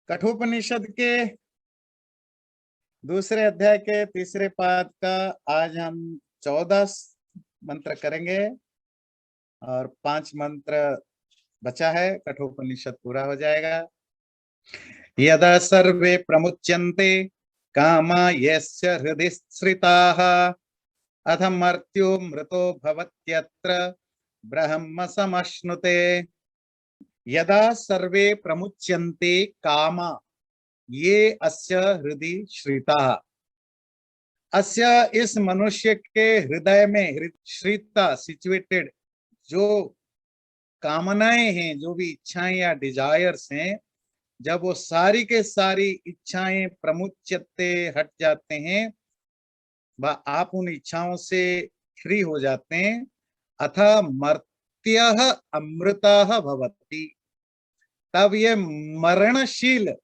कठोपनिषद के दूसरे अध्याय के तीसरे पाद का आज हम 14 मंत्र करेंगे और 5 मंत्र बचा है। कठोपनिषद पूरा हो जाएगा। यदा सर्वे प्रमुच्यन्ते कामा यस्य हृदि स्थिताः अथ मर्त्यो मृतो भवत्यत्र ब्रह्म समश्नुते। यदा सर्वे प्रमुच्यन्ते कामा ये अस्य हृदि श्रिता। अस्य इस मनुष्य के हृदय में श्रिता सिचुएटेड जो कामनाएं हैं, जो भी इच्छाएं या डिजायर्स हैं, जब वो सारी के सारी इच्छाएं प्रमुच्यते हट जाते हैं, आप उन इच्छाओं से फ्री हो जाते हैं। अथ मर्त्यः अमृतः भवति। तब ये मरणशील,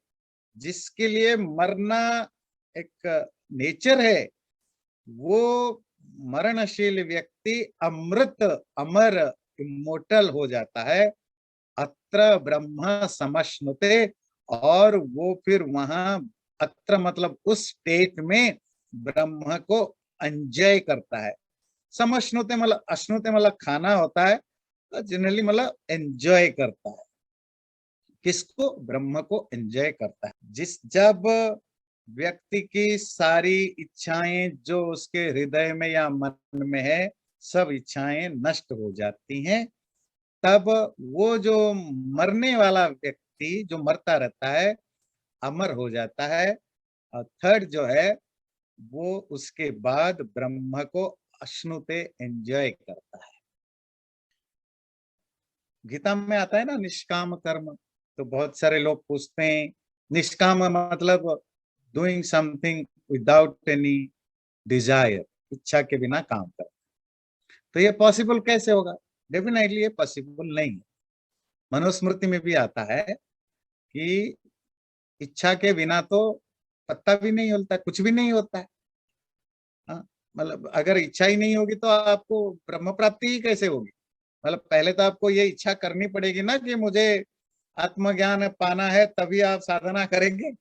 जिसके लिए मरना एक नेचर है, वो मरणशील व्यक्ति अमृत, अमर, इमोर्टल हो जाता है। अत्र ब्रह्म समश्नुते, और वो फिर वहां, अत्र मतलब उस स्टेट में ब्रह्म को एंजॉय करता है। समश्नुते मतलब, अश्नुते मतलब खाना होता है, जनरली मतलब एंजॉय करता है। किसको? ब्रह्म को एंजॉय करता है। जब व्यक्ति की सारी इच्छाएं जो उसके हृदय में या मन में है, सब इच्छाएं नष्ट हो जाती हैं, तब वो जो मरने वाला व्यक्ति जो मरता रहता है, अमर हो जाता है। और थर्ड जो है, वो उसके बाद ब्रह्म को अश्नुते एंजॉय करता है। गीता में आता है ना निष्काम कर्म। तो बहुत सारे लोग पूछते हैं, निष्काम मतलब doing something without any desire, इच्छा के बिना काम करना। तो ये पॉसिबल कैसे होगा? डेफिनेटली ये पॉसिबल नहीं है। मनुस्मृति में भी आता है कि इच्छा के बिना तो पत्ता भी नहीं हिलता, कुछ भी नहीं होता है। मतलब अगर इच्छा ही नहीं होगी तो आपको ब्रह्म प्राप्ति ही कैसे होगी? मतलब पहले तो आपको ये इच्छा करनी पड़ेगी ना कि मुझे आत्मज्ञान पाना है, तभी आप साधना करेंगे।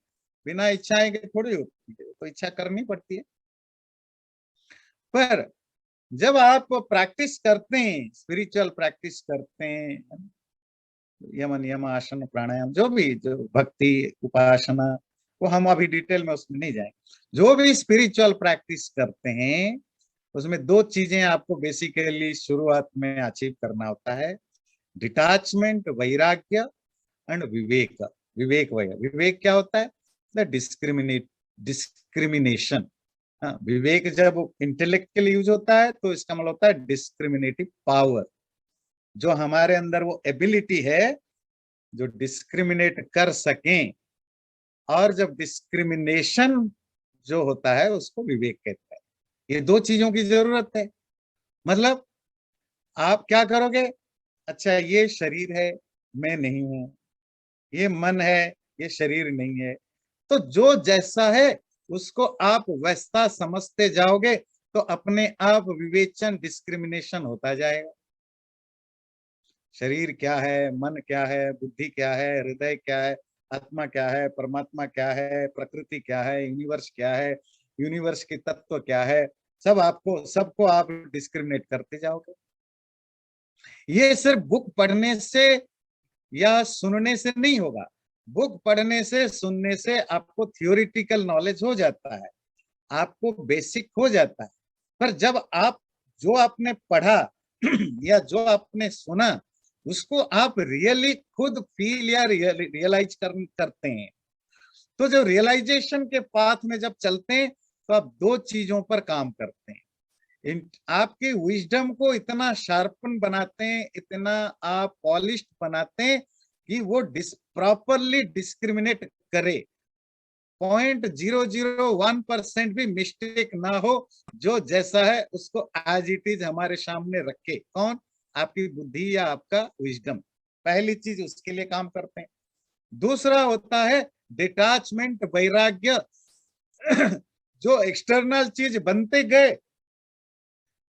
बिना इच्छाएं के थोड़ी होती है, तो इच्छा करनी पड़ती है। पर जब आप प्रैक्टिस करते हैं, स्पिरिचुअल प्रैक्टिस करते हैं, यम नियम आसन प्राणायाम, जो भी, जो भक्ति उपासना, वो हम अभी डिटेल में उसमें नहीं जाएंगे। जो भी स्पिरिचुअल प्रैक्टिस करते हैं, उसमें 2 चीजें आपको बेसिकली शुरुआत में अचीव करना होता है: डिटैचमेंट, वैराग्य, एंड विवेक। विवेक क्या होता है? The discrimination. विवेक जब इंटेलेक्चुअल यूज होता है तो इसका मतलब होता है डिस्क्रिमिनेटिव पावर। जो हमारे अंदर वो एबिलिटी है जो डिस्क्रिमिनेट कर सकें, और जब डिस्क्रिमिनेशन जो होता है उसको विवेक कहता है। ये 2 चीजों की जरूरत है। मतलब आप क्या करोगे? अच्छा, ये शरीर है, मैं नहीं हूं। ये मन है, ये शरीर नहीं है। तो जो जैसा है उसको आप वैसा समझते जाओगे, तो अपने आप विवेचन, डिस्क्रिमिनेशन होता जाएगा। शरीर क्या है, मन क्या है, बुद्धि क्या है, हृदय क्या है, आत्मा क्या है, परमात्मा क्या है, प्रकृति क्या है, यूनिवर्स क्या है, यूनिवर्स के तत्व क्या है, सबको आप डिस्क्रिमिनेट करते जाओगे। ये सिर्फ बुक पढ़ने से या सुनने से नहीं होगा। बुक पढ़ने से, सुनने से आपको थियोरिटिकल नॉलेज हो जाता है, आपको बेसिक हो जाता है। पर जब आप जो आपने पढ़ा या जो आपने सुना, उसको आप रियली खुद फील या रियलाइज करते हैं, तो जब रियलाइजेशन के पाथ में जब चलते हैं, तो आप 2 चीजों पर काम करते हैं। आपके विजडम को इतना शार्पन बनाते हैं, इतना आप पॉलिश्ड बनाते हैं कि वो प्रॉपरली डिस्क्रिमिनेट करे। 0.001% भी मिस्टेक ना हो, जो जैसा है उसको एज इट इज हमारे सामने रखे। कौन? आपकी बुद्धि या आपका विजडम। पहली चीज उसके लिए काम करते हैं। दूसरा होता है डिटैचमेंट, वैराग्य। जो एक्सटर्नल चीज बनते गए,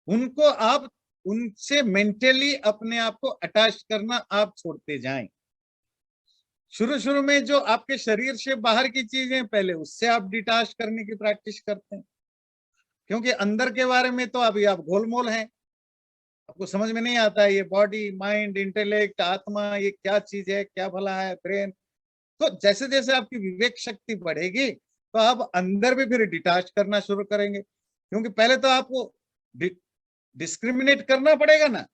उनको आप, उनसे मेंटली अपने आप को अटैच करना आप छोड़ते जाएं। शुरू शुरू में जो आपके शरीर से बाहर की चीजें, पहले उससे आप डिटाच करने की प्रैक्टिस करते हैं, क्योंकि अंदर के बारे में तो अभी आप गोलमोल हैं, आपको समझ में नहीं आता है ये बॉडी, माइंड, इंटेलेक्ट, आत्मा, ये क्या चीज है, क्या भला है, ब्रेन। तो जैसे जैसे आपकी विवेक शक्ति बढ़ेगी तो आप अंदर भी फिर डिटाच करना शुरू करेंगे, क्योंकि पहले तो आपको डिस्क्रिमिनेट करना पड़ेगा ना।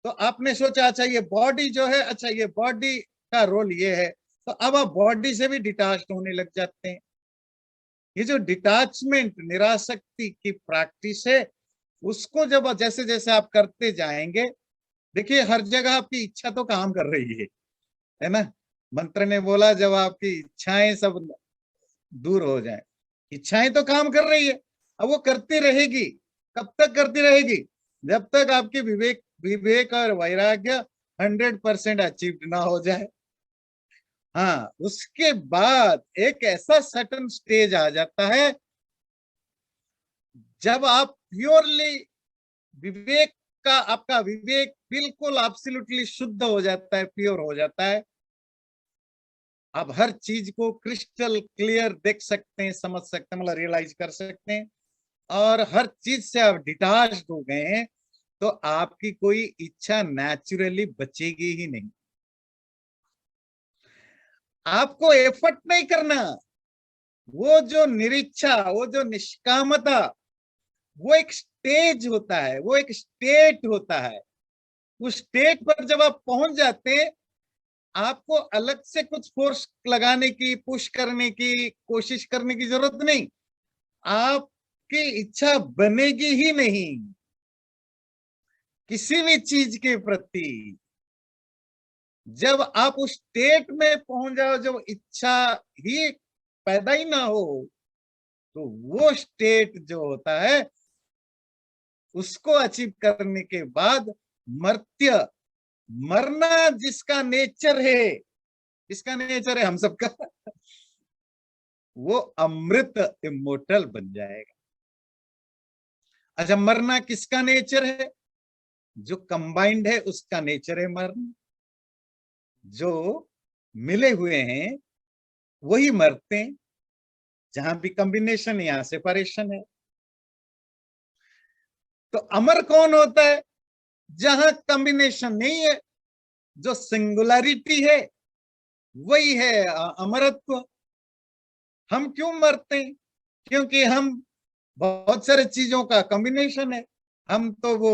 तो आपने सोचा अच्छा ये बॉडी जो है, अच्छा ये बॉडी का रोल ये है, तो अब आप बॉडी से भी डिटाच होने लग जाते हैं। ये जो डिटाचमेंट, निरासक्ति की प्रैक्टिस है, उसको जब जैसे जैसे आप करते जाएंगे, देखिए हर जगह आपकी इच्छा तो काम कर रही है ना। मंत्र ने बोला जब आपकी इच्छाएं सब दूर हो जाए, इच्छाएं तो काम कर रही है, अब वो करती रहेगी। कब तक करती रहेगी? जब तक आपकी विवेक विवेक और वैराग्य 100% अचीव्ड ना हो जाए। हाँ, उसके बाद एक ऐसा सटन स्टेज आ जाता है जब आप प्योरली विवेक का, आपका विवेक बिल्कुल एब्सोल्युटली शुद्ध हो जाता है, प्योर हो जाता है। आप हर चीज को क्रिस्टल क्लियर देख सकते हैं, समझ सकते हैं, मतलब रियलाइज कर सकते हैं, और हर चीज से आप डिटाच हो गए हैं, तो आपकी कोई इच्छा नेचुरली बचेगी ही नहीं। आपको एफर्ट नहीं करना। वो जो निरीच्छा, वो जो निष्कामता, वो एक स्टेज होता है, वो एक स्टेट होता है। उस स्टेट पर जब आप पहुंच जाते हैं, आपको अलग से कुछ फोर्स लगाने की, पुश करने की, कोशिश करने की जरूरत नहीं। आपकी इच्छा बनेगी ही नहीं किसी भी चीज के प्रति। जब आप उस स्टेट में पहुंच जाओ जब इच्छा ही पैदा ही ना हो, तो वो स्टेट जो होता है, उसको अचीव करने के बाद मर्त्य, मरना जिसका नेचर है, इसका नेचर है हम सबका, वो अमृत इमोर्टल बन जाएगा। अच्छा, मरना किसका नेचर है? जो कंबाइंड है उसका नेचर है मरना। जो मिले हुए हैं वही मरते हैं। जहां भी कॉम्बिनेशन, यहां सेपरेशन है। तो अमर कौन होता है? जहां कॉम्बिनेशन नहीं है, जो सिंगुलरिटी है, वही है अमरत्व। हम क्यों मरते हैं? क्योंकि हम बहुत सारे चीजों का कॉम्बिनेशन है। हम तो वो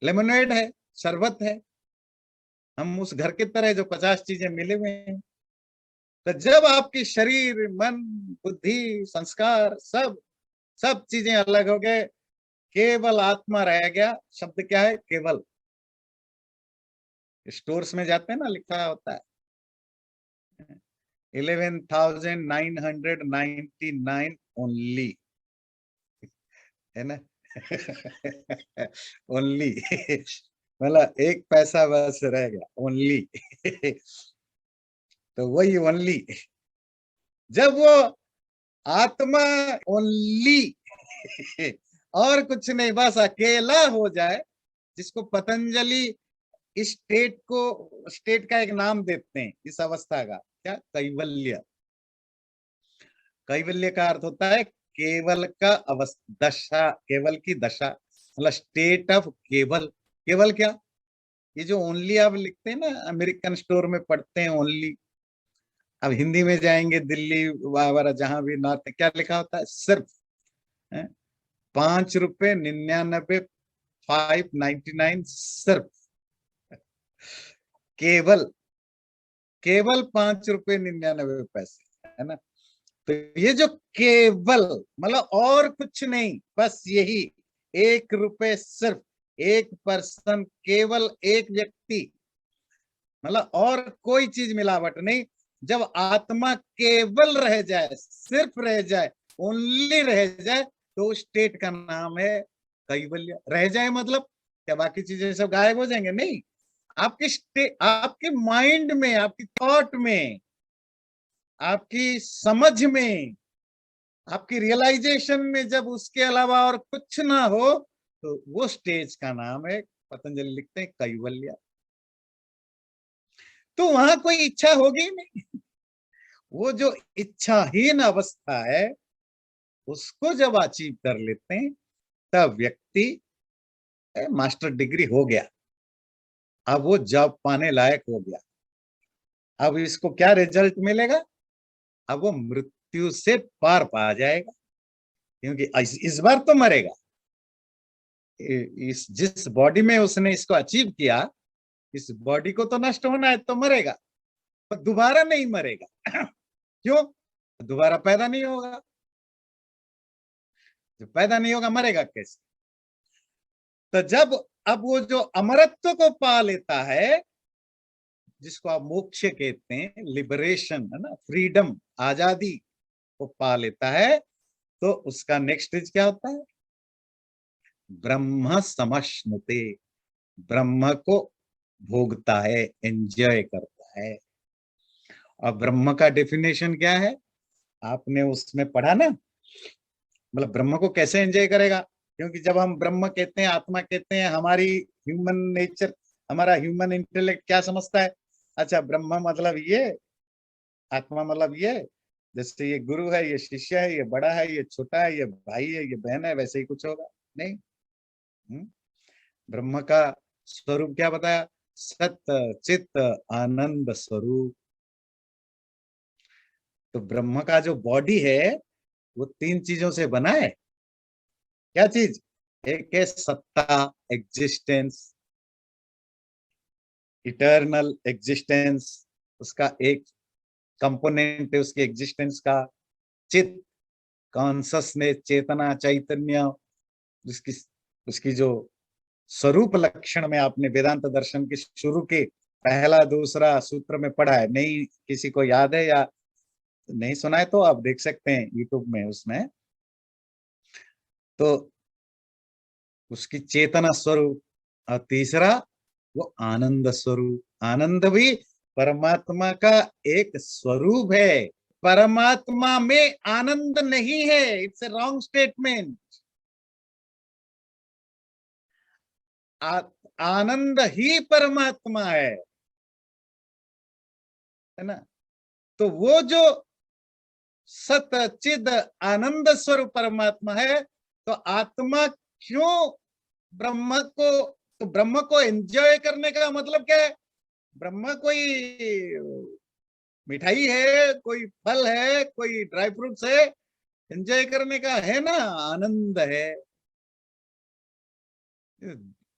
लेमोनेड है, शरबत है। हम उस घर की तरह जो 50 चीजें मिले हुए हैं। तो जब आपकी शरीर, मन, बुद्धि, संस्कार, सब सब चीजें अलग हो गए, केवल आत्मा रह गया। शब्द क्या है? केवल। स्टोर्स में जाते हैं ना, लिखा होता है 11,999 ओनली, है ना। ओनली। मतलब एक पैसा बस रह गया, ओनली। तो वही ओनली, जब वो आत्मा ओनली और कुछ नहीं, बस अकेला हो जाए, जिसको पतंजलि इस स्टेट को, स्टेट का एक नाम देते हैं इस अवस्था का, क्या? कैवल्य। कैवल्य का अर्थ होता है केवल का दशा, केवल की दशा, मतलब स्टेट ऑफ केवल। केवल क्या? ये जो ओनली आप लिखते हैं ना, अमेरिकन स्टोर में पढ़ते हैं ओनली, अब हिंदी में जाएंगे दिल्ली वगैरह जहां भी नॉर्थ, क्या लिखा होता है? सिर्फ, है? 5 रुपए 99, 599, सिर्फ, केवल, केवल 5 रुपए 99 पैसे, है ना। तो ये जो केवल, मतलब और कुछ नहीं, बस यही 1 रुपए, सिर्फ एक पर्सन, केवल एक व्यक्ति, मतलब और कोई चीज मिलावट नहीं। जब आत्मा केवल रह जाए, सिर्फ रह जाए, ओनली रह जाए, तो उस स्टेट का नाम है कैवल्य। रह जाए मतलब क्या बाकी चीजें सब गायब हो जाएंगे? नहीं। आपके आपके माइंड में, आपकी थॉट में, आपकी समझ में, आपकी रियलाइजेशन में जब उसके अलावा और कुछ ना हो, तो वो स्टेज का नाम है, पतंजलि लिखते हैं, कैवल्य। तो वहां कोई इच्छा होगी नहीं। वो जो इच्छाहीन अवस्था है उसको जब अचीव कर लेते हैं तब व्यक्ति मास्टर डिग्री हो गया, अब वो जॉब पाने लायक हो गया। अब इसको क्या रिजल्ट मिलेगा? अब वो मृत्यु से पार पा जाएगा, क्योंकि इस बार तो मरेगा। इस जिस बॉडी में उसने इसको अचीव किया, इस बॉडी को तो नष्ट होना है तो मरेगा, पर दोबारा नहीं मरेगा। क्यों? दोबारा पैदा नहीं होगा। जो पैदा नहीं होगा मरेगा कैसे? तो जब अब वो जो अमरत्व को पा लेता है, जिसको आप मोक्ष कहते हैं, लिबरेशन है ना, फ्रीडम, आजादी को पा लेता है, तो उसका नेक्स्ट स्टेज क्या होता है? ब्रह्म समश्नुते, ब्रह्म को भोगता है, एंजॉय करता है। और ब्रह्म का डेफिनेशन क्या है? आपने उसमें पढ़ा ना, मतलब ब्रह्म को कैसे एंजॉय करेगा? क्योंकि जब हम ब्रह्म कहते हैं, आत्मा कहते हैं, हमारी ह्यूमन नेचर, हमारा ह्यूमन इंटेलेक्ट क्या समझता है? अच्छा, ब्रह्म मतलब ये, आत्मा मतलब ये, जैसे ये गुरु है, ये शिष्य है, ये बड़ा है, ये छोटा है, ये भाई है, ये बहन है, वैसे ही कुछ होगा? नहीं। ब्रह्म का स्वरूप क्या बताया? सत्य चित्त आनंद स्वरूप। तो ब्रह्म का जो बॉडी है वो तीन चीजों से बना है। क्या चीज? एक है सत्ता, एग्जिस्टेंस, इटर्नल एग्जिस्टेंस, उसका एक कंपोनेंट है उसकी एग्जिस्टेंस का। चित्त, कॉन्ससनेस, चेतना, चैतन्य, उसकी उसकी जो स्वरूप लक्षण में आपने वेदांत दर्शन के शुरू के पहला दूसरा सूत्र में पढ़ा है, नहीं किसी को याद है या नहीं सुना है तो आप देख सकते हैं यूट्यूब में, उसमें तो उसकी चेतना स्वरूप। और तीसरा वो आनंद स्वरूप। आनंद भी परमात्मा का एक स्वरूप है। परमात्मा में आनंद नहीं है, इट्स ए रॉन्ग स्टेटमेंट। आनंद ही परमात्मा है ना। तो वो जो सत चिद आनंद स्वरूप परमात्मा है, तो आत्मा क्यों ब्रह्म को, तो ब्रह्म को एंजॉय करने का मतलब क्या है? ब्रह्म कोई मिठाई है, कोई फल है, कोई ड्राई फ्रूट्स है? एंजॉय करने का है ना, आनंद है।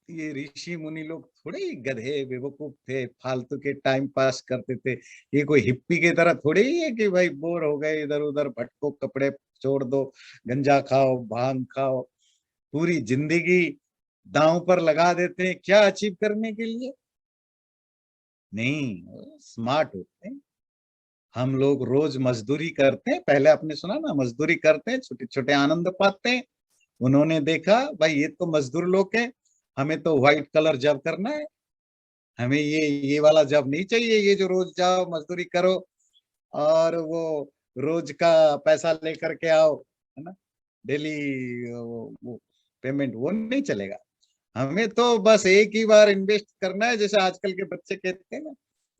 ये ऋषि मुनि लोग थोड़े ही गधे बेवकूफ थे, फालतू के टाइम पास करते थे। ये कोई हिप्पी की तरह थोड़े ही है कि भाई बोर हो गए इधर उधर भटको, कपड़े छोड़ दो, गंजा खाओ, भांग खाओ, पूरी जिंदगी दांव पर लगा देते हैं क्या अचीव करने के लिए? नहीं, स्मार्ट होते हैं। हम लोग रोज मजदूरी करते हैं, पहले आपने सुना ना, मजदूरी करते हैं, छोटे छोटे आनंद पाते हैं। उन्होंने देखा भाई ये तो मजदूर लोग हैं, हमें तो व्हाइट कलर जॉब करना है, हमें ये वाला जॉब नहीं चाहिए, ये जो रोज जाओ मजदूरी करो और वो रोज का पैसा लेकर के आओ, है ना, डेली वो पेमेंट, वो नहीं चलेगा। हमें तो बस एक ही बार इन्वेस्ट करना है, जैसे आजकल के बच्चे कहते हैं ना,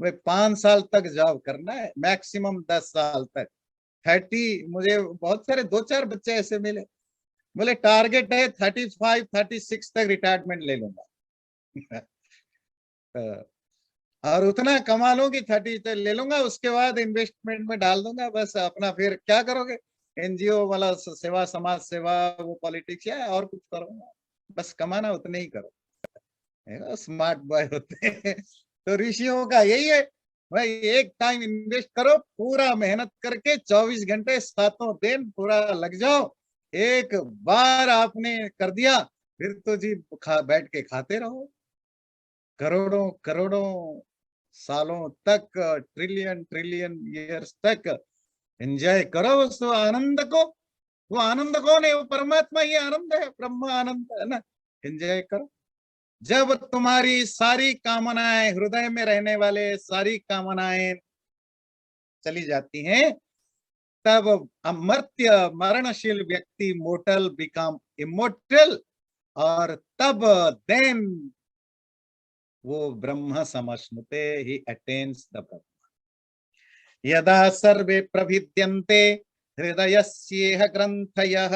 भाई 5 साल तक जॉब करना है, मैक्सिमम 10 साल तक। 30, मुझे बहुत सारे 2-4 बच्चे ऐसे मिले, बोले टारगेट है 35-36 तक रिटायरमेंट ले लूंगा। और उतना कमा लूंगी 30 तक ले लूंगा, उसके बाद इन्वेस्टमेंट में डाल दूंगा, बस अपना फिर क्या करोगे? एनजीओ वाला सेवा, समाज सेवा, वो पॉलिटिक्स या और कुछ करूंगा, बस कमाना उतने ही करो। स्मार्ट बॉय होते हैं। तो ऋषियों का यही है, भाई एक टाइम इन्वेस्ट करो, पूरा मेहनत करके 24 घंटे 7 दिन पूरा लग जाओ। एक बार आपने कर दिया, फिर तो जी बैठ के खाते रहो, करोड़ों करोड़ों सालों तक, ट्रिलियन ट्रिलियन ईयर्स तक एंजॉय करो उस आनंद को। वो आनंद कौन है? वो परमात्मा ही आनंद है, ब्रह्म आनंद है ना। एंजॉय करो। जब तुम्हारी सारी कामनाएं, हृदय में रहने वाले सारी कामनाएं चली जाती हैं, तब अमर्त्य मरणशील व्यक्ति मोर्टल बिकम इमोर्टल, और तब देन वो ब्रह्म समश्नुते, ही अटेन्स द ब्रह्म। यदा सर्वे प्रभिद्यन्ते हृदयस्येह ग्रन्थयः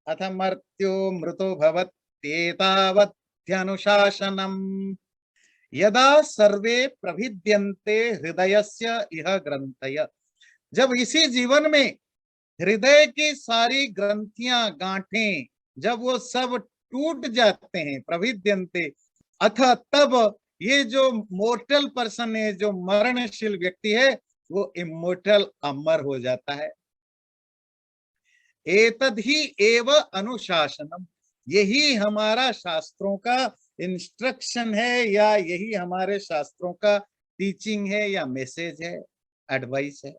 अथ मर्त्यो मृतो भवत्येतावत्यनुशासनम्। यदा सर्वे प्रभिद्यन्ते हृदयस्य इह ग्रंथय, जब इसी जीवन में हृदय की सारी ग्रंथियां गांठें जब वो सब टूट जाते हैं, प्रभिद्यन्ते, अथ तब ये जो मोर्टल पर्सन है, जो मरणशील व्यक्ति है, वो इमोर्टल अमर हो जाता है। एतद ही एव अनुशासनम, यही हमारा शास्त्रों का इंस्ट्रक्शन है, या यही हमारे शास्त्रों का टीचिंग है, या मैसेज है, एडवाइस है।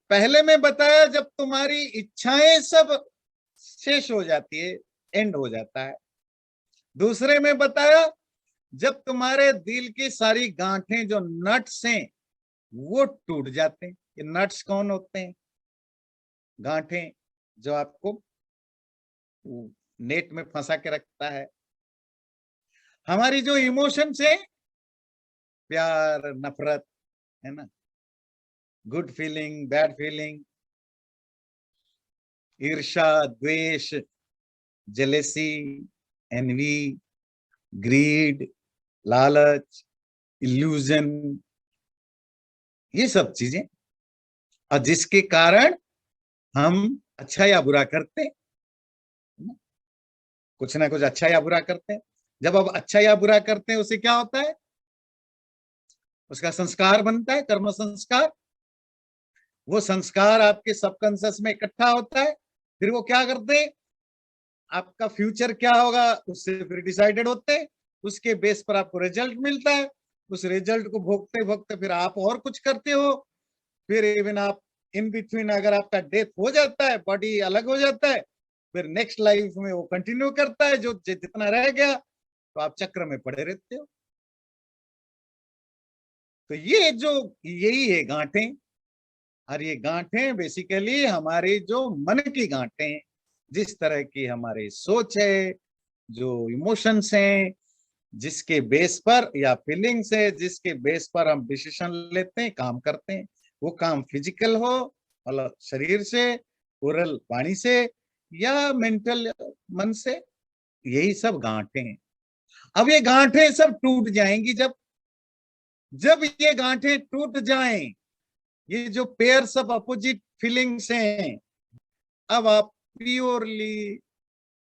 पहले मैं बताया जब तुम्हारी इच्छाएं सब शेष हो जाती है, एंड हो जाता है। दूसरे में बताया जब तुम्हारे दिल की सारी गांठें जो नट्स हैं वो टूट जाते हैं। ये नट्स कौन होते हैं? गांठें जो आपको नेट में फंसा के रखता है। हमारी जो इमोशंस है, प्यार, नफरत, है ना, गुड फीलिंग, बैड फीलिंग, ईर्ष्या, द्वेष, जेलेसी, एनवी, ग्रीड, लालच, इल्यूजन, ये सब चीजें, और जिसके कारण हम अच्छा या बुरा करते हैं, कुछ ना कुछ अच्छा या बुरा करते हैं। जब अब अच्छा या बुरा करते हैं, उसे क्या होता है? उसका संस्कार बनता है, कर्म संस्कार। वो संस्कार आपके सबकॉन्शियस में इकट्ठा होता है, फिर वो क्या करते हैं, आपका फ्यूचर क्या होगा उससे फिर डिसाइडेड होते हैं। उसके बेस पर आपको रिजल्ट मिलता है, उस रिजल्ट को भोगते भोगते फिर आप और कुछ करते हो, फिर इवन आप इन बिटवीन अगर आपका डेथ हो जाता है, बॉडी अलग हो जाता है, फिर नेक्स्ट लाइफ में वो कंटिन्यू करता है, जो जितना रह गया तो आप चक्र में पड़े रहते हो। तो ये जो यही है गांठें, और ये गांठें बेसिकली हमारी जो मन की गांठें, जिस तरह की हमारी सोच है, जो इमोशंस हैं, जिसके बेस पर, या फीलिंग्स है जिसके बेस पर हम डिसीजन लेते हैं, काम करते हैं। वो काम फिजिकल हो, मतलब शरीर से, ओरल वाणी से, या मेंटल मन से, यही सब गांठें हैं। अब ये गांठें सब टूट जाएंगी जब जब ये गांठें टूट जाएं, ये जो पेयर्स ऑफ अपोजिट फीलिंग्स हैं, अब आप प्योरली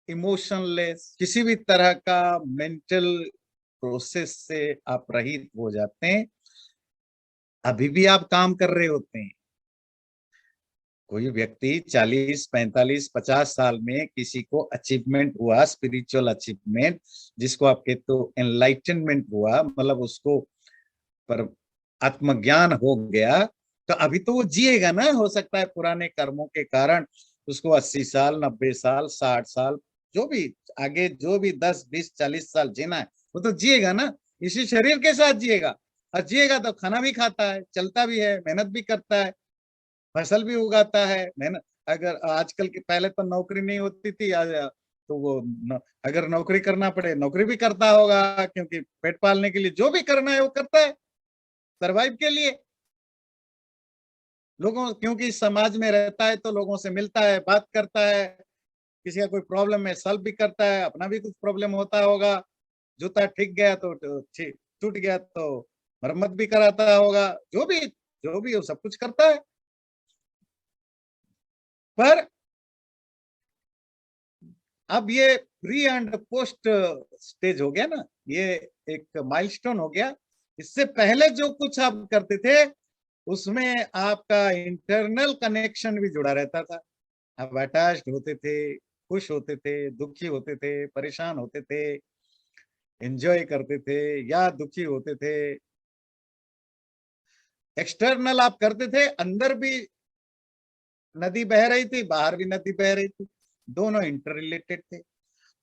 इमोशनलेस, किसी भी तरह का मेंटल प्रोसेस से आप रहित हो जाते हैं। अभी भी आप काम कर रहे होते हैं। कोई व्यक्ति 40, 45, 50 साल में किसी को अचीवमेंट हुआ, स्पिरिचुअल अचीवमेंट, जिसको आप कहते हो एनलाइटनमेंट हुआ, मतलब उसको पर आत्मज्ञान हो गया, तो अभी तो वो जिएगा ना। हो सकता है पुराने कर्मों के कारण उसको 80 साल, 90 साल, 60 साल, जो भी आगे, जो भी 10, 20, 40 साल जीना है, वो तो जिएगा ना, इसी शरीर के साथ जिएगा। और जिएगा तो खाना भी खाता है, चलता भी है, मेहनत भी करता है, फसल भी उगाता है, मेहनत। अगर आजकल के, पहले तो नौकरी नहीं होती थी, तो वो अगर नौकरी करना पड़े, नौकरी भी करता होगा, क्योंकि पेट पालने के लिए जो भी करना है वो करता है, सरवाइव के लिए। लोगों, क्योंकि समाज में रहता है तो लोगों से मिलता है, बात करता है, किसी का कोई प्रॉब्लम है सॉल्व भी करता है, अपना भी कुछ प्रॉब्लम होता होगा, जूता ठीक गया तो टूट गया तो मरम्मत भी कराता होगा, जो भी वो सब कुछ करता है। पर अब ये प्री एंड पोस्ट स्टेज हो गया ना, ये एक माइलस्टोन हो गया। इससे पहले जो कुछ आप करते थे, उसमें आपका इंटरनल कनेक्शन भी जुड़ा रहता था। आप अटैच्ड होते थे, खुश होते थे, दुखी होते थे, परेशान होते थे, एंजॉय करते थे या दुखी होते थे। एक्सटर्नल आप करते थे, अंदर भी नदी बह रही थी, बाहर भी नदी बह रही थी, दोनों इंटर रिलेटेड थे।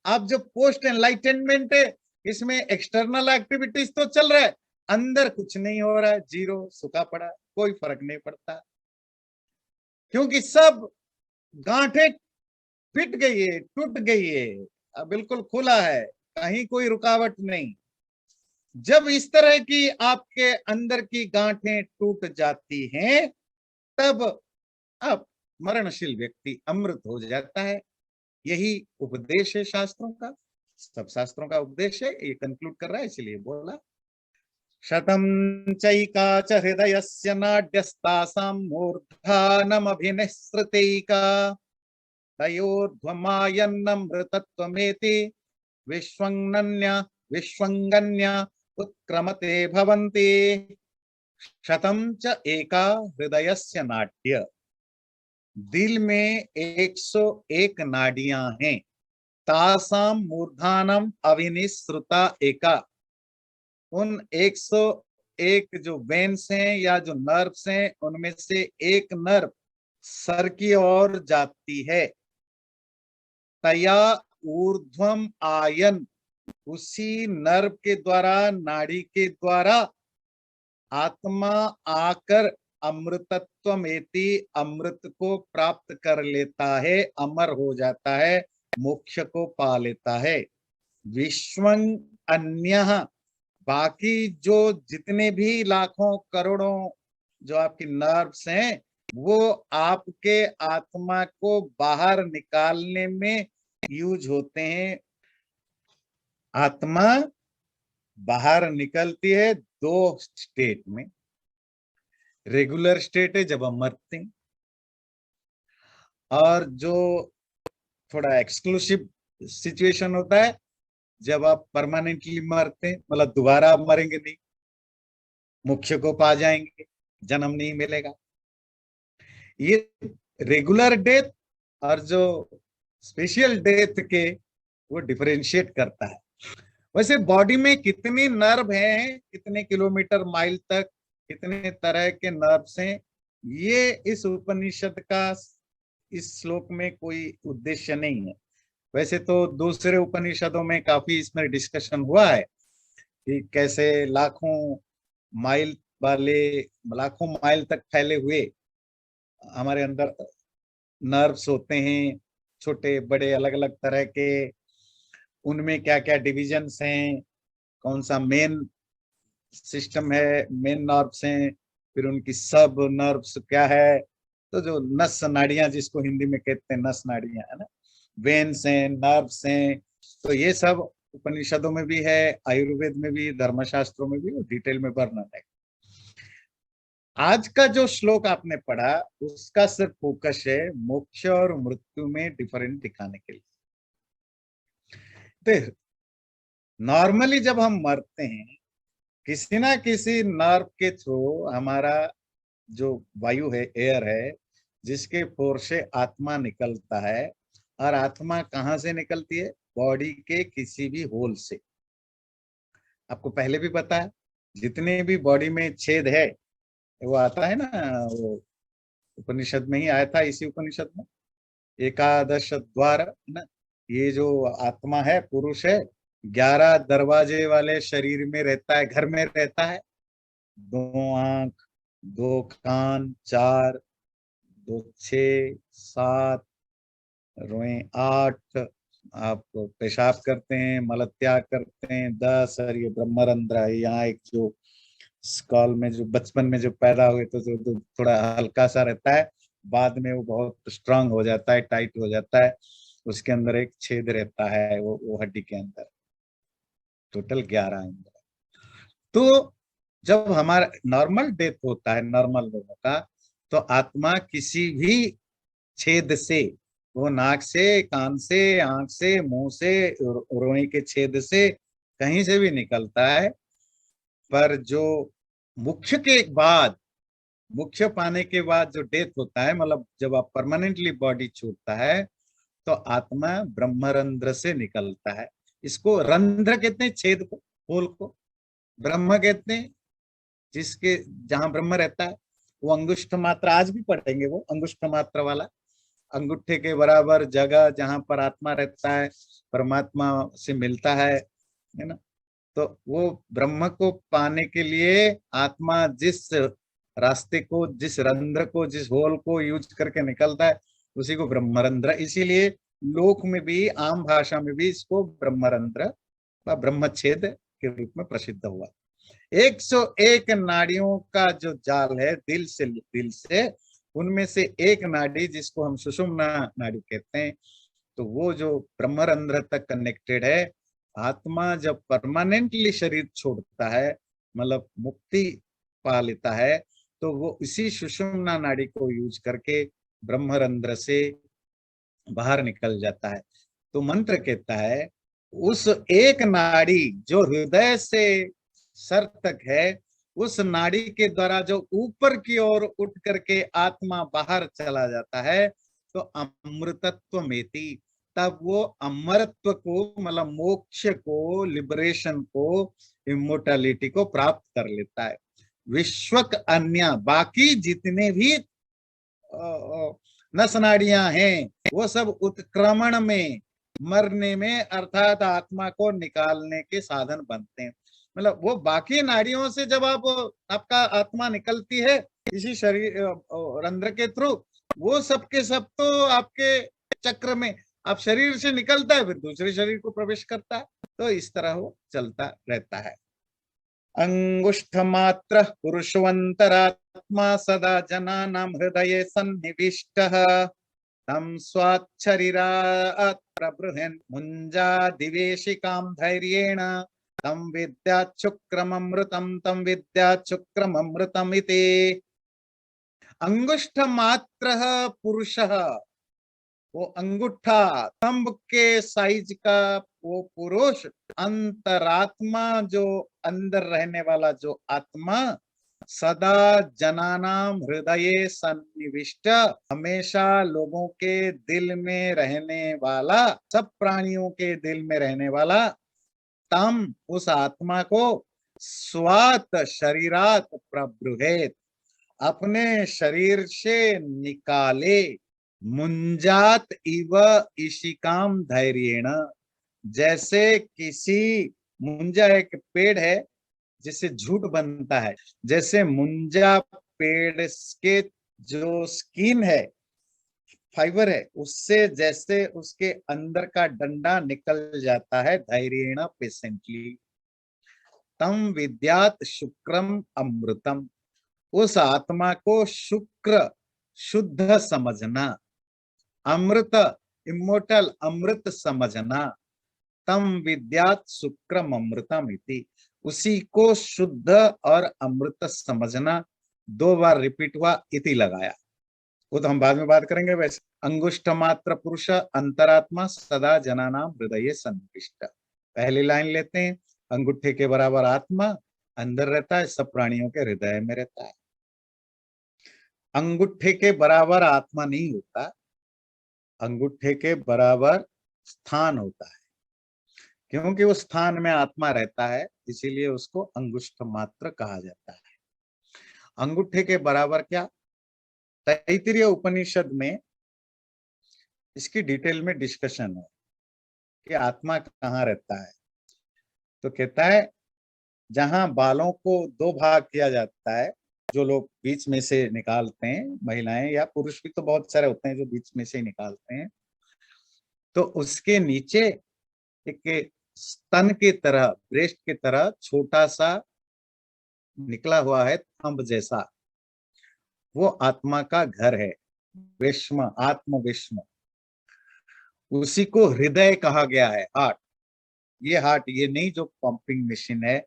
अब जो पोस्ट एनलाइटनमेंट है, इसमें एक्सटर्नल एक्टिविटीज तो चल रहा है, अंदर कुछ नहीं हो रहा है, जीरो, सूखा पड़ा, कोई फर्क नहीं पड़ता, क्योंकि सब गांठें फिट गई है, टूट गई है, अब बिल्कुल खुला है, कहीं कोई रुकावट नहीं। जब इस तरह की आपके अंदर की गांठें टूट जाती हैं, तब आप मरणशील व्यक्ति अमृत हो जाता है। यही उपदेश है शास्त्रों का, सब शास्त्रों का उपदेश है। ये कंक्लूड कर रहा है, इसलिए बोला शतं चैका च हृदयस्य नाड्यस्तासां मूर्धानमभिनिसृतैका तयोर्ध्वमायन्नमृतत्वमेति विश्वङ्गन्य विश्वङ्गन्य उत्क्रमते भवन्ति। शतं च एका हृदयस्य नाट्य, दिल में 101 नाड़ियां हैं। तासाम मूर्धानम अभिनिसृता एका, उन 101 जो वेन्स हैं या जो नर्व्स हैं, उनमें से एक नर्व सर की ओर जाती है। तया ऊर्ध्वम आयन, उसी नर्व के द्वारा, नाड़ी के द्वारा आत्मा आकर अमृतत्वमेति, अमृत को प्राप्त कर लेता है, अमर हो जाता है, मोक्ष को पा लेता है। विश्वं अन्यः, बाकी जो जितने भी लाखों करोड़ों जो आपकी नर्व्स हैं, वो आपके आत्मा को बाहर निकालने में यूज होते हैं। आत्मा बाहर निकलती है दो स्टेट में। रेगुलर स्टेट है जब हम मरते हैं, और जो थोड़ा एक्सक्लूसिव सिचुएशन होता है जब आप परमानेंटली मरते हैं, मतलब दोबारा आप मरेंगे नहीं, मोक्ष को पा जाएंगे, जन्म नहीं मिलेगा। ये रेगुलर डेथ और जो स्पेशल डेथ के वो डिफरेंशिएट करता है। वैसे बॉडी में कितनी नर्व हैं, कितने किलोमीटर माइल तक कितने तरह के नर्व्स हैं, ये इस उपनिषद का इस श्लोक में कोई उद्देश्य नहीं है। वैसे तो दूसरे उपनिषदों में काफी इसमें डिस्कशन हुआ है कि कैसे लाखों माइल वाले, लाखों माइल तक फैले हुए हमारे अंदर नर्व्स होते हैं, छोटे बड़े अलग अलग तरह के। उनमें क्या क्या डिविजन्स हैं, कौन सा मेन सिस्टम है, मेन नर्व्स हैं, फिर उनकी सब नर्व्स क्या है। तो जो नस नाड़ियां जिसको हिंदी में कहते हैं नस नाड़ियां, है ना, वेन्स हैं, नर्व्स हैं, तो ये सब उपनिषदों में भी है, आयुर्वेद में भी, धर्मशास्त्रों में भी डिटेल में वर्णन है। आज का जो श्लोक आपने पढ़ा उसका सिर्फ फोकस है मोक्ष और मृत्यु में डिफरेंट दिखाने के लिए। तो नॉर्मली जब हम मरते हैं, किसी ना किसी नर्व के थ्रू हमारा जो वायु है, एयर है, जिसके फोर्स से आत्मा निकलता है। और आत्मा कहाँ से निकलती है? बॉडी के किसी भी होल से। आपको पहले भी पता है, जितने भी बॉडी में छेद है, वो आता है ना, वो उपनिषद में ही आया था, इसी उपनिषद में एकादश द्वार, है ना। ये जो आत्मा है, पुरुष है, 11 दरवाजे वाले शरीर में रहता है, घर में रहता है। 2 आंख, 2 कान, 4, 2 6, 7 रोएं, 8 आप पेशाब करते हैं, मलत्याग करते हैं, 10 और ये ब्रह्मरंध्र है। यहाँ एक जो स्कॉल में जो बचपन में जो पैदा हुए तो जो थोड़ा हल्का सा रहता है, बाद में वो बहुत स्ट्रांग हो जाता है, टाइट हो जाता है। उसके अंदर एक छेद रहता है, वो हड्डी के अंदर। टोटल 11 अंदर। तो जब हमारा नॉर्मल डेथ होता है नॉर्मल लोगों का, तो आत्मा किसी भी छेद से, वो नाक से, कान से, आंख से, मुंह से, रोई के छेद से, कहीं से भी निकलता है। पर जो मुख्य के बाद, मुख्य पाने के बाद जो डेथ होता है, मतलब जब आप परमानेंटली बॉडी छूटता है, तो आत्मा ब्रह्मरंध्र से निकलता है। इसको रंध्र कहते हैं, छेद को, होल को। ब्रह्म कहते हैं जिसके, जहां ब्रह्म रहता है। वो अंगुष्ठ मात्र, आज भी पढ़ेंगे वो अंगुष्ठ मात्र वाला, अंगूठे के बराबर जगह जहां पर आत्मा रहता है, परमात्मा से मिलता है ना। तो वो ब्रह्म को पाने के लिए आत्मा जिस रास्ते को, जिस रंध्र को, जिस होल को यूज करके निकलता है, उसी को ब्रह्मरंध्र। इसीलिए लोक में भी, आम भाषा में भी इसको ब्रह्मरंध्र व ब्रह्मछेद के रूप में प्रसिद्ध हुआ। 101 नाड़ियों का जो जाल है दिल से, उनमें से एक नाड़ी जिसको हम सुषुम्ना नाड़ी कहते हैं, तो वो जो ब्रह्मरंध्र तक कनेक्टेड है। आत्मा जब परमानेंटली शरीर छोड़ता है, मतलब मुक्ति पा लेता है, तो वो इसी सुषुम्ना नाड़ी को यूज करके ब्रह्मरंध्र से बाहर निकल जाता है। तो मंत्र कहता है उस एक नाड़ी जो हृदय से सर तक है, उस नाड़ी के द्वारा जो ऊपर की ओर उठ करके आत्मा बाहर चला जाता है, तो अमृतत्व मेति, तब वो अमरत्व को, मतलब मोक्ष को, लिबरेशन को, इमोर्टैलिटी को प्राप्त कर लेता है। विश्वक अन्य बाकी जितने भी नस नाड़ियां हैं, वो सब उत्क्रमण में, मरने में, अर्थात आत्मा को निकालने के साधन बनते हैं। मतलब वो बाकी नाड़ियों से जब आपका आत्मा निकलती है इसी शरीर रंध्र के थ्रू, वो सब के सब तो आपके चक्र में, आप शरीर से निकलता है फिर दूसरे शरीर को प्रवेश करता है, तो इस तरह वो चलता रहता है। अंगुष्ठमात्रः पुरुषवन्तरात्मा सदा जनानां हृदये सन्निविष्टः तं स्वाच्छरीरात् प्रबृहन् मुञ्जादिवेशिकां धैर्येण तं विद्यात् इति। अंगुष्ठमात्रः पुरुषः, वो अंगूठा थंब के साइज का वो पुरुष, अंतरात्मा जो अंदर रहने वाला जो आत्मा, सदा जनानाम हृदये सन्निविष्ट, हमेशा लोगों के दिल में रहने वाला, सब प्राणियों के दिल में रहने वाला, तम उस आत्मा को स्वात शरीरात प्रबृहेत, अपने शरीर से निकाले, मुंजात इव इशिकाम धैर्येण, जैसे किसी, मुंजा एक पेड़ है जिससे झूठ बनता है, जैसे मुंजा पेड़ के जो स्किन है, फाइबर है, उससे जैसे उसके अंदर का डंडा निकल जाता है धैर्येण पेशेंटली, तम विद्यात शुक्रम अमृतम, उस आत्मा को शुक्र शुद्ध समझना, अमृत इमोर्टल अमृत समझना, तम विद्यात शुक्रम अमृतम इति, उसी को शुद्ध और अमृत समझना। 2 बार रिपीट हुआ, इति लगाया, वो तो हम बाद में बात करेंगे। वैसे अंगुष्ठ मात्र पुरुष अंतरात्मा सदा जनानाम हृदय सन्निविष्ट, पहली लाइन लेते हैं, अंगूठे के बराबर आत्मा अंदर रहता है, सब प्राणियों के हृदय में रहता है। अंगूठे के बराबर आत्मा नहीं होता, अंगूठे के बराबर स्थान होता है, क्योंकि उस स्थान में आत्मा रहता है, इसीलिए उसको अंगुष्ठ मात्र कहा जाता है। अंगूठे के बराबर क्या, तैत्तिरीय उपनिषद में इसकी डिटेल में डिस्कशन है कि आत्मा कहाँ रहता है। तो कहता है जहां बालों को 2 भाग किया जाता है, जो लोग बीच में से निकालते हैं, महिलाएं या पुरुष भी तो बहुत सारे होते हैं जो बीच में से ही निकालते हैं, तो उसके नीचे एक स्तन की तरह, ब्रेस्ट की तरह छोटा सा निकला हुआ है थंब जैसा, वो आत्मा का घर है, विश्व, आत्म विश्व, उसी को हृदय कहा गया है, हार्ट। ये हार्ट, ये नहीं जो पंपिंग मशीन है,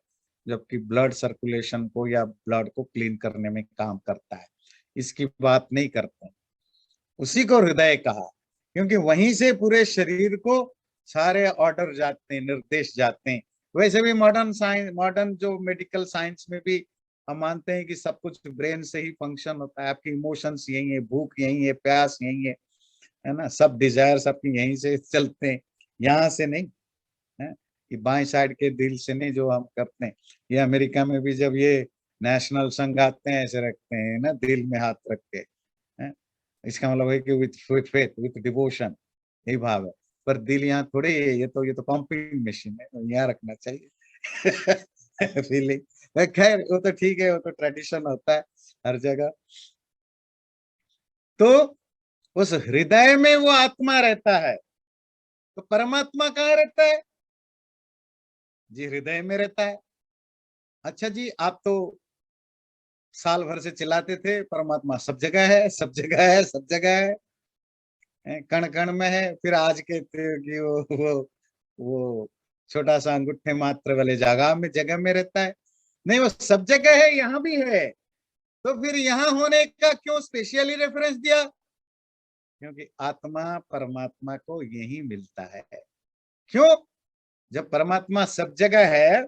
जबकि ब्लड सर्कुलेशन को या ब्लड को क्लीन करने में काम करता है, इसकी बात नहीं करते, उसी को हृदय कहा, क्योंकि वहीं से पूरे शरीर को सारे ऑर्डर जाते हैं, निर्देश जाते हैं। वैसे भी मॉडर्न साइंस, मॉडर्न जो मेडिकल साइंस में भी हम मानते हैं कि सब कुछ ब्रेन से ही फंक्शन होता है, आपकी इमोशंस यही है, भूख यही है, प्यास यही है ना, सब डिजायर्स आपकी यहीं से चलते हैं, यहाँ से नहीं है, कि बाएं साइड के दिल से नहीं जो हम करते हैं। ये अमेरिका में भी जब ये नेशनल संघ आते हैं ऐसे रखते हैं ना, दिल में हाथ रख के, है? इसका मतलब है कि विथ फेथ, विथ डिवोशन, यही भाव है। पर दिल यहाँ थोड़े, ये तो पंपिंग मशीन है, यहाँ रखना चाहिए फीलिंग। खैर वो तो ठीक है, वो तो ट्रेडिशन होता है हर जगह। तो उस हृदय में वो आत्मा रहता है, तो परमात्मा कहाँ रहता है, जी हृदय में रहता है। अच्छा जी, आप तो साल भर से चिल्लाते थे परमात्मा सब जगह है, सब जगह है, सब जगह है, कण कण में है, फिर आज कहते हो कि वो छोटा सा अंगूठे मात्र वाले जगह में रहता है। नहीं, वो सब जगह है, यहाँ भी है। तो फिर यहाँ होने का क्यों स्पेशली रेफरेंस दिया? क्योंकि आत्मा परमात्मा को यही मिलता है। क्यों? जब परमात्मा सब जगह है,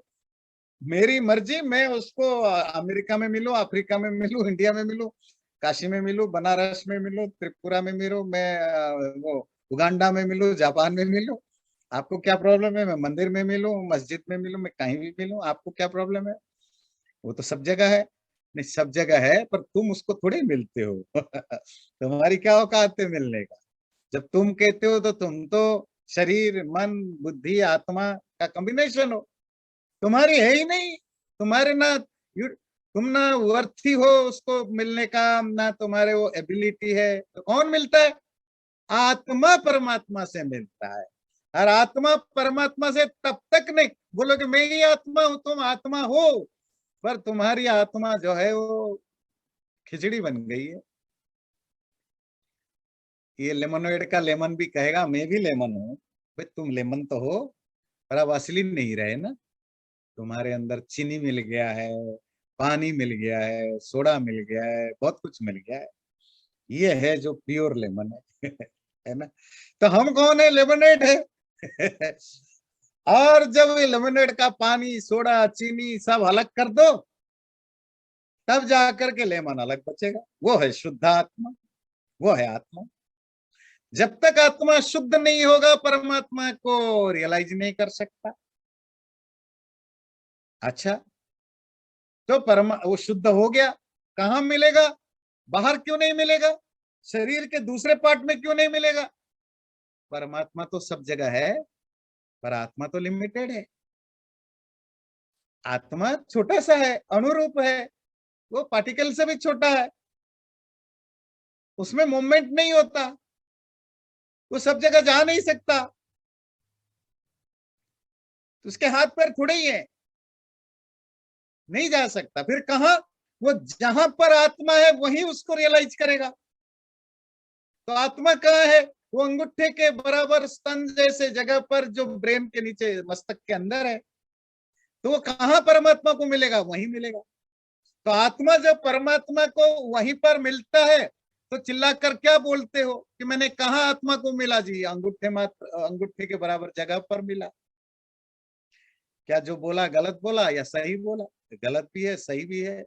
मेरी मर्जी, मैं उसको अमेरिका में मिलूं, अफ्रीका में मिलूं, इंडिया में मिलूं, काशी में मिलूं, बनारस में मिलूं, त्रिपुरा में मिलूं, मैं वो उगांडा में मिलूं, जापान में मिलूं, आपको क्या प्रॉब्लम है? मैं मंदिर में मिलूं, मस्जिद में मिलूं, मैं कहीं भी मिलूं, आपको क्या प्रॉब्लम है? वो तो सब जगह है। नहीं, सब जगह है, पर तुम उसको थोड़े मिलते हो। तुम्हारी क्या औकात है मिलने का? जब तुम कहते हो तो तुम तो शरीर, मन, बुद्धि, आत्मा का कॉम्बिनेशन हो। तुम्हारी है ही नहीं। तुम्हारे ना तुम ना वर्थी हो उसको मिलने का, ना तुम्हारे वो एबिलिटी है। तो कौन मिलता है? आत्मा परमात्मा से मिलता है। और आत्मा परमात्मा से तब तक नहीं बोलो कि मैं ही आत्मा हूं, तुम आत्मा हो, पर तुम्हारी आत्मा जो है वो खिचड़ी बन गई है। ये लेमोनेड का लेमन भी कहेगा मैं भी लेमन हूं। भाई तुम लेमन तो हो, पर अब असली नहीं रहे ना। तुम्हारे अंदर चीनी मिल गया है, पानी मिल गया है, सोडा मिल गया है, बहुत कुछ मिल गया है। ये है जो प्योर लेमन है। है ना? तो हम कौन है? लेमनेड है। और जब ये लेमनेड का पानी, सोडा, चीनी सब अलग कर दो, तब जाकर के लेमन अलग बचेगा। वो है शुद्ध आत्मा, वो है आत्मा। जब तक आत्मा शुद्ध नहीं होगा, परमात्मा को रियलाइज नहीं कर सकता। अच्छा, तो वो शुद्ध हो गया, कहाँ मिलेगा? बाहर क्यों नहीं मिलेगा? शरीर के दूसरे पार्ट में क्यों नहीं मिलेगा? परमात्मा तो सब जगह है, पर आत्मा तो लिमिटेड है। आत्मा छोटा सा है, अनुरूप है, वो पार्टिकल से भी छोटा है, उसमें मूवमेंट नहीं होता, वो सब जगह जा नहीं सकता। तो उसके हाथ पैर थोड़े ही है, नहीं जा सकता। फिर कहा? वो जहां पर आत्मा है वहीं उसको रियलाइज करेगा। तो आत्मा कहाँ है? वो अंगूठे के बराबर स्तन जैसे जगह पर, जो ब्रेन के नीचे मस्तक के अंदर है। तो वो कहाँ परमात्मा को मिलेगा? वहीं मिलेगा। तो आत्मा जब परमात्मा को वहीं पर मिलता है, तो चिल्लाकर क्या बोलते हो कि मैंने कहा आत्मा को मिला? जी अंगूठे मात्र, अंगूठे के बराबर जगह पर मिला। क्या जो बोला गलत बोला या सही बोला? गलत भी है, सही भी है।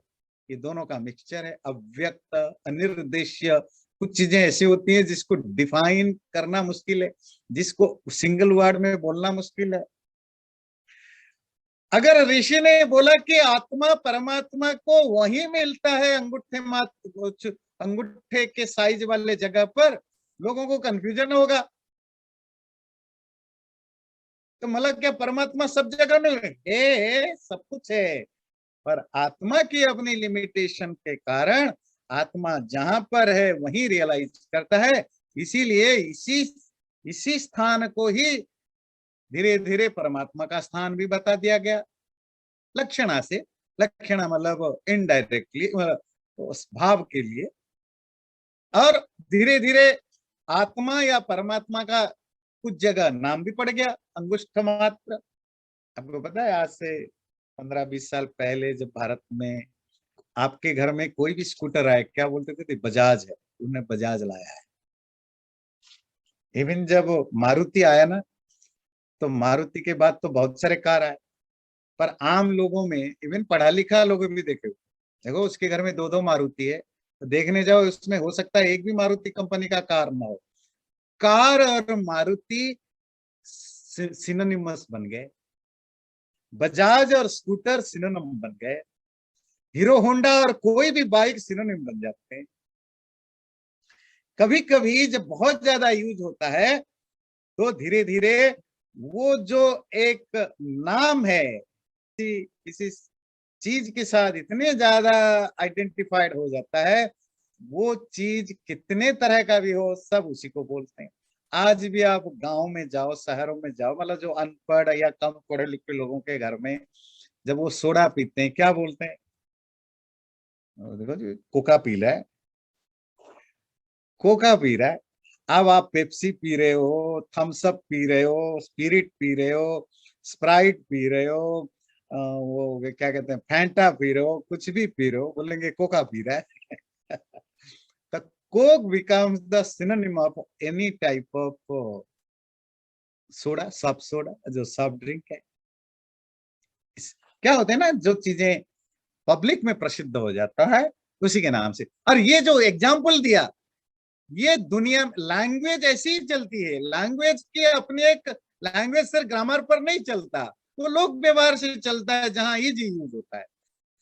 ये दोनों का मिक्सचर है। अव्यक्त, अनिर्देश्य, कुछ चीजें ऐसी होती हैं जिसको डिफाइन करना मुश्किल है, जिसको सिंगल वर्ड में बोलना मुश्किल है। अगर ऋषि ने बोला कि आत्मा परमात्मा को वही मिलता है, अंगूठे मात्र, अंगूठे के साइज वाले जगह पर, लोगों को कंफ्यूजन होगा। तो मतलब क्या परमात्मा सब जगह में है? सब कुछ है, पर आत्मा की अपनी लिमिटेशन के कारण आत्मा जहां पर है वहीं रियलाइज करता है। इसीलिए इसी इसी स्थान को ही धीरे धीरे परमात्मा का स्थान भी बता दिया गया, लक्षणा से। लक्षणा मतलब इनडायरेक्टली, उस भाव के लिए। और धीरे धीरे आत्मा या परमात्मा का कुछ जगह नाम भी पड़ गया, अंगुष्ठ मात्र। आपको पता है, आज से 15-20 साल पहले जब भारत में आपके घर में कोई भी स्कूटर आए, क्या बोलते थे? बजाज है, उन्होंने बजाज लाया है। इवन जब मारुति आया ना, तो मारुति के बाद तो बहुत सारे कार आए, पर आम लोगों में, इवन पढ़ा लिखा लोगों भी देखे, देखो उसके घर में 2-2 मारुति है, तो देखने जाओ उसमें हो सकता है एक भी मारुति कंपनी का कार ना हो। कार और मारुति सिनोनिमस बन गए, बजाज और स्कूटर सिनोनिम बन गए, हीरो होंडा और कोई भी बाइक सिनोनिम बन जाते हैं। कभी कभी जब बहुत ज्यादा यूज होता है, तो धीरे धीरे वो जो एक नाम है किसी चीज के साथ इतने ज्यादा आइडेंटिफाइड हो जाता है, वो चीज कितने तरह का भी हो, सब उसी को बोलते हैं। आज भी आप गांव में जाओ, शहरों में जाओ, मतलब जो अनपढ़ या कम पढ़े लिखे लोगों के घर में जब वो सोडा पीते हैं क्या बोलते हैं? देखो जी, कोका पी रहा है, कोका पी रहा है। अब आप पेप्सी पी रहे हो, थम्स अप पी रहे हो, स्पिरिट पी रहे हो, स्प्राइट पी रहे हो, वो क्या कहते हैं, फैंटा पी रहे हो, कुछ भी पी रहे हो, बोलेंगे कोका पी रहा है। तो Coke becomes the synonym of any type of soda, soft soda, जो सॉफ्ट ड्रिंक है। क्या होता है ना, जो चीजें पब्लिक में प्रसिद्ध हो जाता है उसी के नाम से। और ये जो एग्जाम्पल दिया, ये दुनिया लैंग्वेज ऐसी ही चलती है। लैंग्वेज के अपने एक लैंग्वेज सर ग्रामर पर नहीं चलता, वो लोक व्यवहार से चलता है जहां इजी यूज होता है।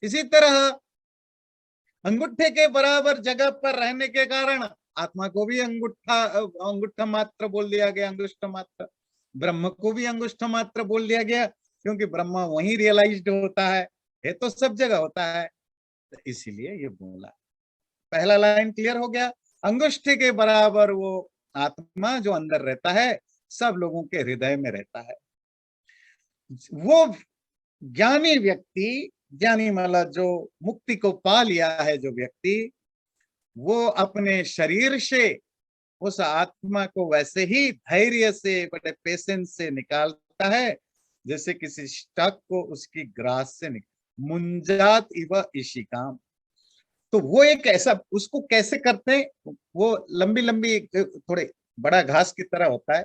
इसी तरह अंगूठे के बराबर जगह पर रहने के कारण आत्मा को भी अंगूठा अंगूठा मात्र बोल दिया गया, अंगुष्ठ मात्र। ब्रह्म को भी अंगुष्ठ मात्र बोल दिया गया, क्योंकि ब्रह्म वहीं रियलाइज्ड होता है तो सब जगह होता है, तो इसीलिए ये बोला। पहला लाइन क्लियर हो गया। अंगुष्ठ के बराबर वो आत्मा जो अंदर रहता है, सब लोगों के हृदय में रहता है। वो ज्ञानी व्यक्ति, ज्ञानी मतलब जो मुक्ति को पा लिया है जो व्यक्ति, वो अपने शरीर से उस आत्मा को वैसे ही धैर्य से, बड़े पेशेंस से निकालता है, जैसे किसी स्टक को उसकी ग्रास से मुंजात इव इशिकाम। तो वो एक ऐसा, उसको कैसे करते हैं, वो लंबी लंबी थोड़े बड़ा घास की तरह होता है,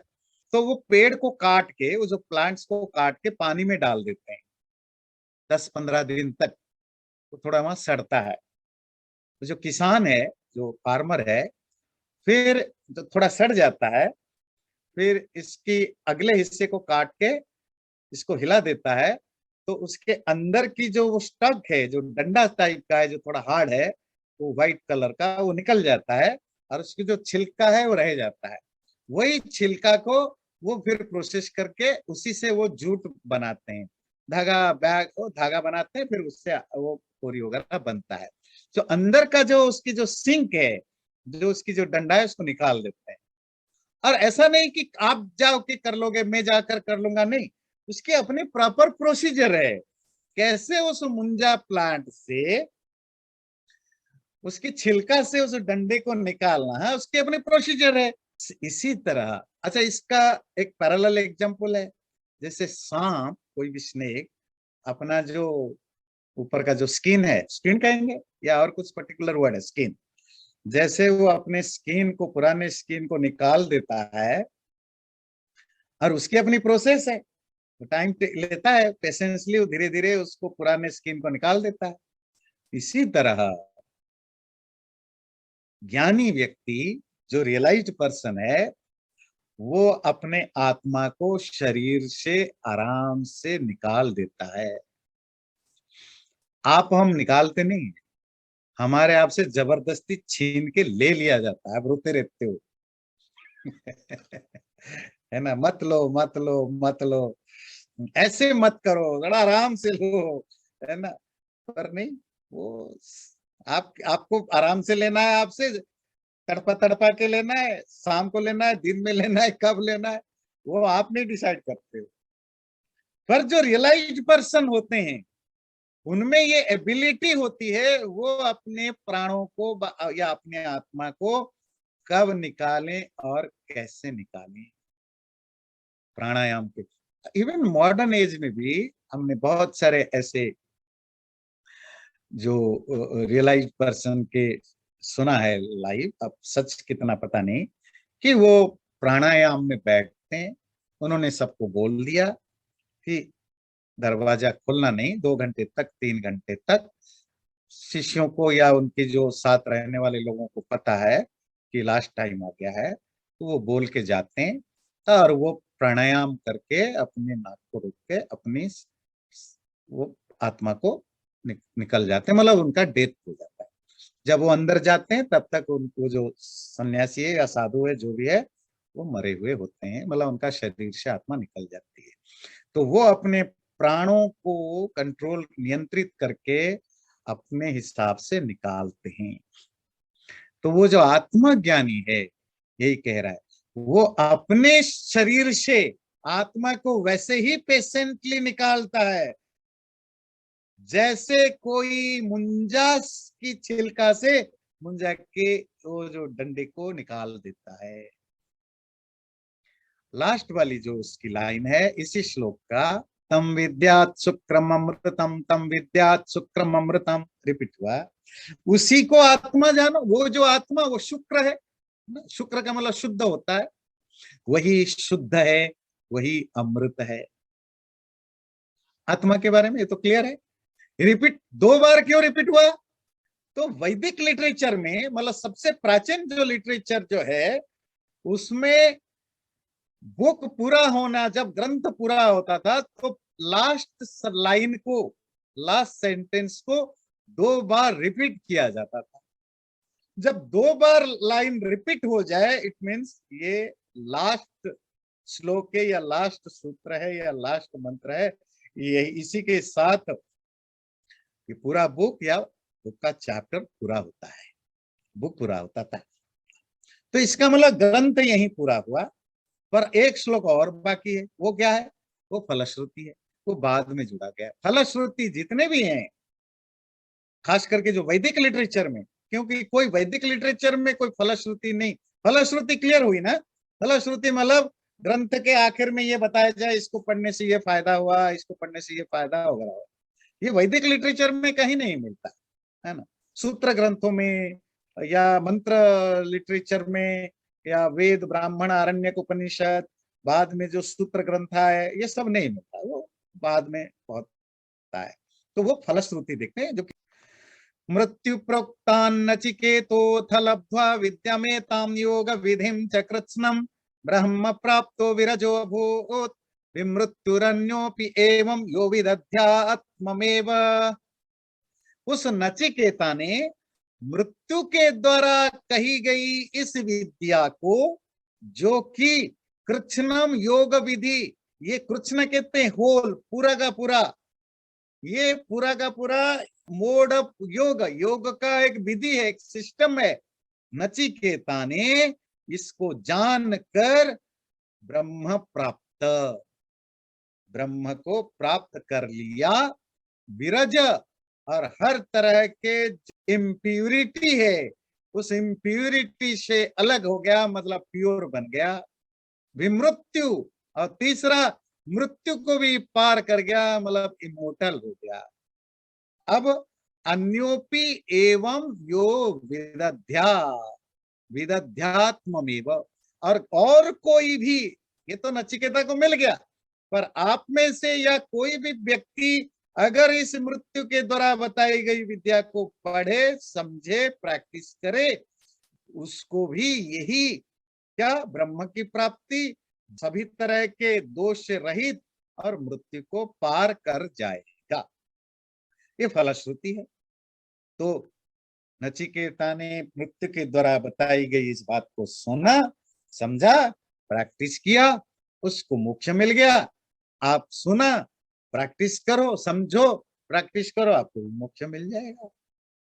तो वो पेड़ को काट के, वो जो प्लांट्स को काट के पानी में डाल देते हैं 10-15 दिन तक, तो थोड़ा वहां सड़ता है। तो जो किसान है, जो फार्मर है, फिर जो थोड़ा सड़ जाता है, फिर इसकी अगले हिस्से को काट के इसको हिला देता है, तो उसके अंदर की जो वो स्टक है, जो डंडा टाइप का है, जो थोड़ा हार्ड है, वो व्हाइट कलर का, वो निकल जाता है, और उसकी जो छिलका है वो रह जाता है। वही छिलका को वो फिर प्रोसेस करके उसी से वो जूट बनाते हैं, धागा, बैग, वो धागा बनाते हैं, फिर उससे वो कोरी वगैरह बनता है। जो अंदर का जो उसकी जो सिंक है, जो उसकी जो डंडा है, उसको निकाल देते हैं। और ऐसा नहीं कि आप जाओ के कर लोगे, मैं जाकर कर लूंगा, नहीं, उसके अपने प्रॉपर प्रोसीजर है। कैसे उस मुंजा प्लांट से, उसकी छिलका से उस डंडे को निकालना है, उसके अपने प्रोसीजर है। इसी तरह, अच्छा, इसका एक पैरेलल एग्जांपल है। जैसे सांप, कोई भी स्नेक, अपना जो ऊपर का जो स्किन है, स्किन कहेंगे या और कुछ पर्टिकुलर वर्ड है, स्किन, जैसे वो अपने स्किन को, पुराने स्किन को निकाल देता है, और उसकी अपनी प्रोसेस है, टाइम लेता है, पेशेंसली धीरे धीरे उसको पुराने स्किन को निकाल देता है। इसी तरह ज्ञानी व्यक्ति, जो रियलाइज्ड पर्सन है, वो अपने आत्मा को शरीर से आराम से निकाल देता है। आप हम निकालते नहीं, हमारे आप से जबरदस्ती छीन के ले लिया जाता है, आप रोते रहते हो। है ना, मत लो मत लो मत लो, ऐसे मत करो, बड़ा आराम से लो, है ना। पर नहीं, वो आप, आपको आराम से लेना है, आपसे तड़पा तड़पा के लेना है, शाम को लेना है, दिन में लेना है, कब लेना है, वो आप नहीं डिसाइड करते हो। पर जो रियलाइज पर्सन होते हैं, उनमें ये एबिलिटी होती है, वो अपने प्राणों को या अपने आत्मा को कब निकालें और कैसे निकालें, प्राणायाम के। इवन मॉडर्न एज में भी हमने बहुत सारे ऐसे जो रियलाइज पर्सन के सुना है लाइव, अब सच कितना पता नहीं, कि वो प्राणायाम में बैठते हैं, उन्होंने सबको बोल दिया कि दरवाजा खोलना नहीं, 2 घंटे तक, 3 घंटे तक। शिष्यों को या उनके जो साथ रहने वाले लोगों को पता है कि लास्ट टाइम आ गया है, तो वो बोल के जाते हैं, और वो प्राणायाम करके अपने नाक को रोक के अपनी वो आत्मा को निकल जाते हैं, मतलब उनका डेथ हो जाता है। जब वो अंदर जाते हैं तब तक उनको, जो सन्यासी है या साधु है, जो भी है, वो मरे हुए होते हैं, मतलब उनका शरीर से आत्मा निकल जाती है। तो वो अपने प्राणों को कंट्रोल, नियंत्रित करके अपने हिसाब से निकालते हैं। तो वो जो आत्मज्ञानी है, यही कह रहा है वो अपने शरीर से आत्मा को वैसे ही पेशेंटली निकालता है जैसे कोई मुंजा की छिलका से मुंजा के वो जो डंडे को निकाल देता है। लास्ट वाली जो उसकी लाइन है इसी श्लोक का, तम विद्यात शुक्रम अमृतम, तम विद्यात शुक्रम अमृतम, रिपीट हुआ। उसी को आत्मा जानो, वो जो आत्मा वो शुक्र है, शुक्र का मतलब शुद्ध होता है, वही शुद्ध है, वही अमृत है। आत्मा के बारे में ये तो क्लियर है। रिपीट 2 बार क्यों रिपीट हुआ? तो वैदिक लिटरेचर में, मतलब सबसे प्राचीन जो लिटरेचर जो है उसमें बुक पूरा होना, जब ग्रंथ पूरा होता था तो लास्ट लाइन को, लास्ट सेंटेंस को 2 बार रिपीट किया जाता था। जब 2 बार लाइन रिपीट हो जाए इट मीन्स ये लास्ट श्लोक है या लास्ट सूत्र है या लास्ट मंत्र है, ये इसी के साथ ये पूरा बुक या बुक का चैप्टर पूरा होता है, बुक पूरा होता था। तो इसका मतलब ग्रंथ यही पूरा हुआ। पर एक श्लोक और बाकी है, वो क्या है? वो फलश्रुति है, वो बाद में जुड़ा गया। फलश्रुति जितने भी हैं, खास करके जो वैदिक लिटरेचर में, क्योंकि कोई वैदिक लिटरेचर में कोई फलश्रुति नहीं, फलश्रुति क्लियर हुई ना, फलश्रुति मतलब ग्रंथ के आखिर में ये बताया जाए इसको पढ़ने से ये फायदा हुआ, इसको पढ़ने से ये फायदा वगैरह। ये वैदिक लिटरेचर में कहीं नहीं मिलता है ना, सूत्र ग्रंथों में या मंत्र लिटरेचर में या वेद ब्राह्मण आरण्यक उपनिषद, बाद में जो सूत्र ग्रंथ है ये सब नहीं मिलता, वो बाद में बहुत है। तो वो फलश्रुति देखते हैं जो मृत्यु प्रोक्तान नचिकेतोऽथ लब्ध्वा विद्यामेतां योग विधिं च कृत्स्नम् ब्रह्म प्राप्तो विरजो अभूत् विमृत्युरन्योऽपि एवं यो विदध्यात्ममेव। उस नचिकेता ने मृत्यु के द्वारा कही गई इस विद्या को, जो कि कृच्छ्नम योग विधि, ये कृच्छ्न कहते हैं होल, पूरा का पूरा, ये पूरा का पूरा मोड ऑफ योग, योग का एक विधि है, एक सिस्टम है। नचिकेता ने इसको जानकर ब्रह्म प्राप्त, ब्रह्म को प्राप्त कर लिया। विरज, और हर तरह के इम्प्यूरिटी है उस इम्प्यूरिटी से अलग हो गया, मतलब प्योर बन गया। विमृत्यु, और तीसरा मृत्यु को भी पार कर गया, मतलब इमोर्टल हो गया। अब अन्योपि एवं यो विदध्या विदध्यात्ममेव, और कोई भी, ये तो नचिकेता को मिल गया, पर आप में से या कोई भी व्यक्ति अगर इस मृत्यु के द्वारा बताई गई विद्या को पढ़े, समझे, प्रैक्टिस करे, उसको भी यही क्या, ब्रह्म की प्राप्ति, सभी तरह के दोष से रहित और मृत्यु को पार कर जाएगा। ये फलश्रुति है। तो नचिकेता ने मृत्यु के द्वारा बताई गई इस बात को सुना, समझा, प्रैक्टिस किया, उसको मोक्ष मिल गया। आप सुना, प्रैक्टिस करो, समझो, प्रैक्टिस करो, आपको मोक्ष मिल जाएगा।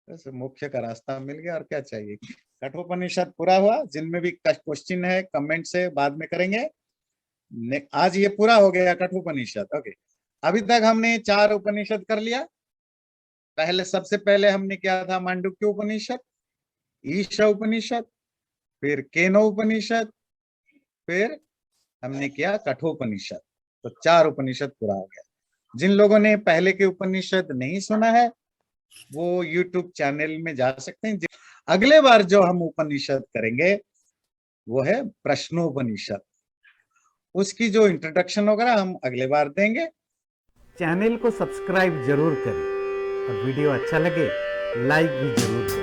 वैसे मोक्ष का रास्ता मिल गया, और क्या चाहिए। कठोपनिषद पूरा हुआ। जिनमें भी क्वेश्चन है कमेंट से बाद में करेंगे। आज ये पूरा हो गया कठोपनिषद। ओके, अभी तक हमने 4 उपनिषद कर लिया। पहले, सबसे पहले हमने क्या था, मांडुक्य उपनिषद, ईशा उपनिषद, फिर केनो उपनिषद, फिर हमने किया कठोपनिषद। तो 4 उपनिषद पूरा हो गया। जिन लोगों ने पहले के उपनिषद नहीं सुना है वो YouTube चैनल में जा सकते हैं। अगले बार जो हम उपनिषद करेंगे वो है प्रश्नोपनिषद, उसकी जो इंट्रोडक्शन वगैरह हम अगले बार देंगे। चैनल को सब्सक्राइब जरूर करें और वीडियो अच्छा लगे लाइक भी जरूर करें।